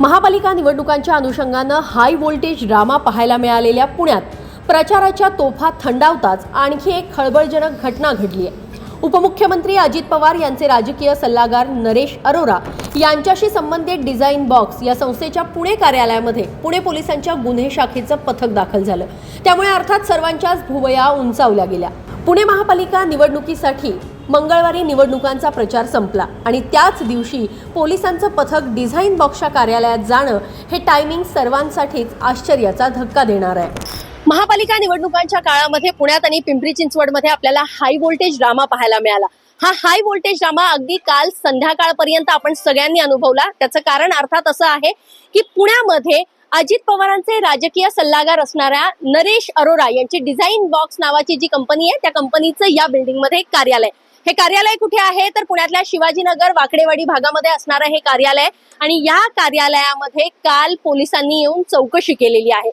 महापालिका निवडणुकांच्या अनुषंगानं हाय व्होल्टेज ड्रामा पाहायला मिळालेल्या पुण्यात प्रचाराच्या तोफा थंडावताच आणखी एक खळबळजनक घटना घडली आहे। उपमुख्यमंत्री अजित पवार यांचे राजकीय सल्लागार नरेश अरोरा यांच्याशी संबंधित डिझाइन बॉक्स या संस्थेच्या पुणे कार्यालयामध्ये पुणे पोलिसांच्या गुन्हे शाखेचं पथक दाखल झालं। त्यामुळे अर्थात सर्वांच्याच भुवया उंचावल्या गेल्या। पुणे महापालिका निवडणुकीसाठी मंगळवारी निवडणुकांचा प्रचार संपला आणि त्याच दिवशी पोलिसांचं पथक डिझाइन बॉक्सच्या कार्यालयात जाणं हे टायमिंग सर्वांसाठीच आश्चर्याचा धक्का देणार आहे। महापालिका निवडणुकांच्या काळामध्ये पुण्यात आणि पिंपरी चिंचवडमध्ये आपल्याला हाय व्होल्टेज ड्रामा पाहायला मिळाला। हा हाय व्होल्टेज ड्रामा अगदी काल संध्याकाळपर्यंत आपण सगळ्यांनी अनुभवला। त्याचं कारण अर्थात असं आहे की पुण्यामध्ये अजित पवारांचे राजकीय सल्लागार असणाऱ्या नरेश अरोरा यांची डिझाइन बॉक्स नावाची जी कंपनी आहे त्या कंपनीचं या बिल्डिंगमध्ये कार्यालय। हे कार्यालय कुठे आहे तर पुण्यातल्या शिवाजीनगर वाकडेवाडी भागामध्ये असणारं हे कार्यालय आणि या कार्यालयामध्ये काल पोलिसांनी येऊन चौकशी केलेली आहे।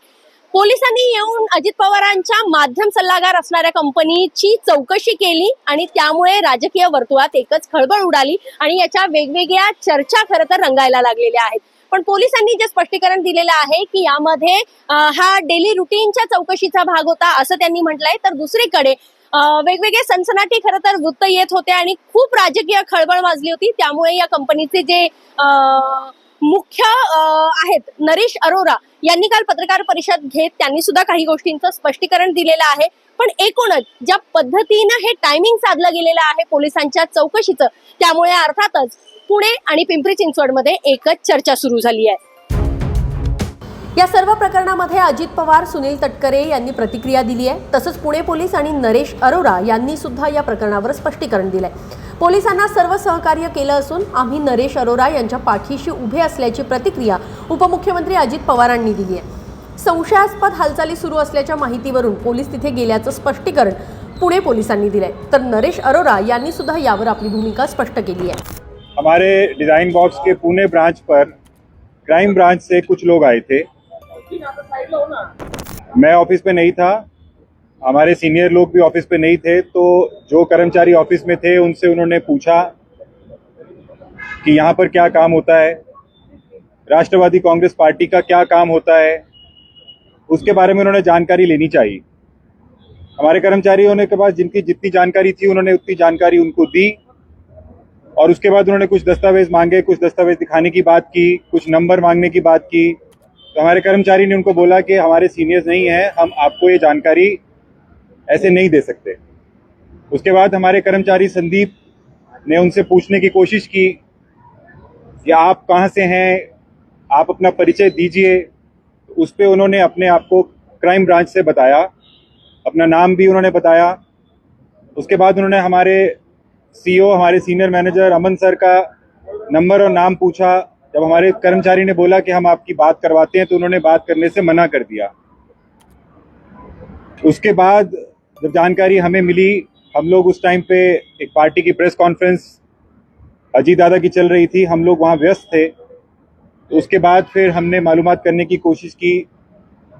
पोलिसांनी येऊन अजित पवारांच्या माध्यम सल्लागार असणाऱ्या कंपनीची चौकशी केली आणि त्यामुळे राजकीय वर्तुळात एकच खळबळ उडाली आणि याच्या वेगवेगळ्या चर्चा खरं तर रंगायला लागलेल्या आहेत। पण पोलिसांनी जे स्पष्टीकरण दिलेलं आहे की यामध्ये हा डेली रुटीनच्या चौकशीचा भाग होता असं त्यांनी म्हटलंय। तर दुसरीकडे वेगवेगळे सनसनाटी खरं तर वृत्त येत होते आणि खूप राजकीय खळबळ माजली होती। त्यामुळे या कंपनीचे जे मुख्य आहेत नरेश अरोरा यांनी काल पत्रकार परिषद घेत त्यांनी सुद्धा काही गोष्टींचं स्पष्टीकरण दिलेलं आहे। पण एकूणच ज्या पद्धतीनं हे टायमिंग साधलं गेलेलं आहे पोलिसांच्या चौकशीचं त्यामुळे अर्थातच पुणे आणि पिंपरी चिंचवडमध्ये एकच चर्चा सुरू झाली आहे। या सर्व प्रकरणामध्ये अजित पवार, सुनील तटकरे यांनी प्रतिक्रिया दिली आहे। तसंच पुणे पोलीस आणि नरेश अरोरा यांनी सुद्धा या प्रकरणावर स्पष्टीकरण दिलंय। पोलिसांना सर्व सहकार्य केलं असून आम्ही नरेश अरोरा यांच्या पाठीशी उभे असल्याची प्रतिक्रिया उपमुख्यमंत्री अजित पवारांनी दिली आहे। संशयास्पद हालचाली सुरू असल्याच्या माहितीवरून पोलीस तिथे गेल्याचं स्पष्टीकरण पुणे पोलिसांनी दिलंय। तर नरेश अरोरा यांनी सुद्धा यावर आपली भूमिका स्पष्ट केली है। हमारे डिजाइन बॉक्स के पुणे ब्रांच पर क्राइम ब्रांच से कुछ लोग आए थे। मैं ऑफिस पे नहीं था, हमारे सीनियर लोग भी ऑफिस पे नहीं थे, तो जो कर्मचारी ऑफिस में थे उनसे उन्होंने पूछा कि यहाँ पर क्या काम होता है, राष्ट्रवादी कांग्रेस पार्टी का क्या काम होता है, उसके बारे में उन्होंने जानकारी लेनी चाहिए। हमारे कर्मचारियों ने के पास जिनकी जितनी जानकारी थी उन्होंने उतनी जानकारी उनको दी और उसके बाद उन्होंने कुछ दस्तावेज मांगे, कुछ दस्तावेज दिखाने की बात की, कुछ नंबर मांगने की बात की। तो हमारे कर्मचारी ने उनको बोला कि हमारे सीनियर्स नहीं हैं, हम आपको ये जानकारी ऐसे नहीं दे सकते। उसके बाद हमारे कर्मचारी संदीप ने उनसे पूछने की कोशिश की कि आप कहाँ से हैं, आप अपना परिचय दीजिए। उस पर उन्होंने अपने आप को क्राइम ब्रांच से बताया, अपना नाम भी उन्होंने बताया। उसके बाद उन्होंने हमारे सीईओ, हमारे सीनियर मैनेजर अमन सर का नंबर और नाम पूछा। जब हमारे कर्मचारी ने बोला कि हम आपकी बात करवाते हैं तो उन्होंने बात करने से मना कर दिया। उसके बाद जब जानकारी हमें मिली, हम लोग उस टाइम पे एक पार्टी की प्रेस कॉन्फ्रेंस अजीत दादा की चल रही थी, हम लोग वहाँ व्यस्त थे। तो उसके बाद फिर हमने मालूमात करने की कोशिश की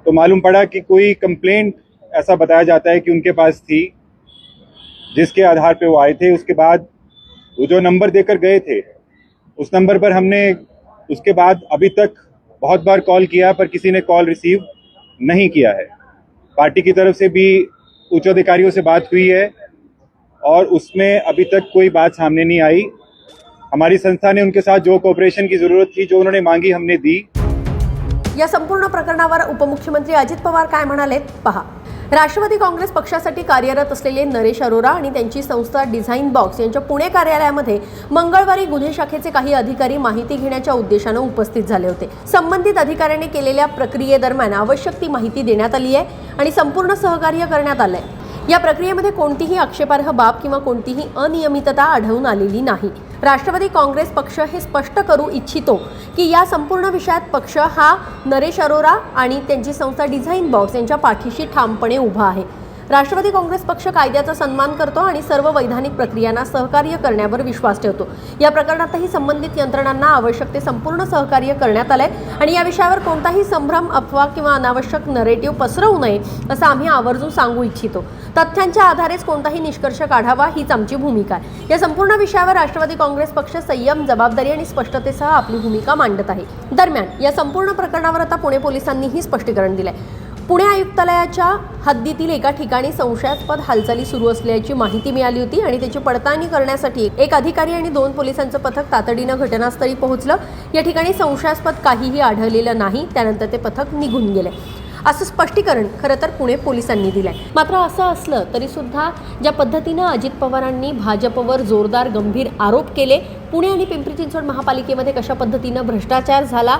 तो मालूम पड़ा कि कोई कंप्लेंट ऐसा बताया जाता है कि उनके पास थी, जिसके आधार पे वो आए थे। उसके बाद वो जो नंबर देकर गए थे उस नंबर पर हमने उसके बाद अभी तक बहुत बार कॉल किया पर किसी ने कॉल रिसीव नहीं किया है। पार्टी की तरफ से भी उच्च अधिकारियों से बात हुई है और उसमें अभी तक कोई बात सामने नहीं आई। हमारी संस्था ने उनके साथ जो कोऑपरेशन की जरूरत थी, जो उन्होंने मांगी, हमने दी। या संपूर्ण प्रकरणावर उपमुख्यमंत्री अजित पवार काय म्हणाले पहा। राष्ट्रवादी काँग्रेस पक्षासाठी कार्यरत असलेले नरेश अरोरा आणि त्यांची संस्था डिझाइन बॉक्स यांच्या पुणे कार्यालयामध्ये मंगळवारी गुन्हे शाखेचे काही अधिकारी माहिती घेण्याच्या उद्देशाने उपस्थित झाले होते। संबंधित अधिकाऱ्यांनी केलेल्या प्रक्रियेदरम्यान आवश्यक ती माहिती देण्यात आली आहे आणि संपूर्ण सहकार्य करण्यात आले। या प्रक्रियेमध्ये कोणतीही आक्षेपार्ह बाब किंवा कोणतीही अनियमितता आढळून आलेली नाही। राष्ट्रवादी काँग्रेस पक्ष हे स्पष्ट करू इच्छितो की या संपूर्ण विषयात पक्ष हा नरेश अरोरा आणि त्यांची संस्था डिझाइन बॉक्स यांच्या पाठीशी ठामपणे उभा आहे। राष्ट्रवादी काँग्रेस पक्ष कायद्याचा सन्मान करतो आणि सर्व वैधानिक प्रक्रियांना सहकार्य करण्यावर विश्वास ठेवतो। या प्रकरणातही संबंधित यंत्रणांना आवश्यक ते संपूर्ण सहकार्य करण्यात आलंय आणि या विषयावर कोणताही संभ्रम, अफवा किंवा अनावश्यक नरेटिव्ह पसरवू नये असं आम्ही आवर्जून सांगू इच्छितो। तथ्यांच्या आधारेच कोणताही निष्कर्ष काढावा हीच आमची भूमिका आहे। या संपूर्ण विषयावर राष्ट्रवादी काँग्रेस पक्ष संयम, जबाबदारी आणि स्पष्टतेसह आपली भूमिका मांडत आहे। दरम्यान या संपूर्ण प्रकरणावर आता पुणे पोलिसांनीही स्पष्टीकरण दिलंय। पुणे आयुक्तालयाच्या हद्दीतील एका ठिकाणी संशयास्पद हालचाली सुरू असल्याची माहिती मिळाली होती आणि त्याची पडताळणी करण्यासाठी एक अधिकारी आणि 2 पोलिसांचं पथक तातडीनं घटनास्थळी पोहोचलं। या ठिकाणी संशयास्पद काहीही आढळलेलं नाही। त्यानंतर ते पथक निघून गेले असं स्पष्टीकरण खरं तर पुणे पोलिसांनी दिलंय। मात्र असं असलं तरी सुद्धा ज्या पद्धतीनं अजित पवारांनी भाजपवर जोरदार गंभीर आरोप केले, पुणे आणि पिंपरी चिंचवड महापालिकेमध्ये कशा पद्धतीनं भ्रष्टाचार झाला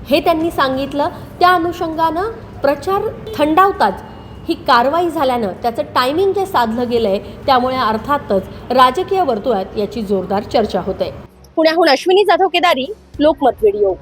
हे त्यांनी सांगितलं, त्या अनुषंगानं प्रचार थंडावताच ही कारवाई झाल्यानं त्याचं टायमिंग जे साधलं गेलंय त्यामुळे अर्थातच राजकीय वर्तुळात याची जोरदार चर्चा होते। पुण्याहून अश्विनी जाधव केदारी, लोकमत व्हिडिओ।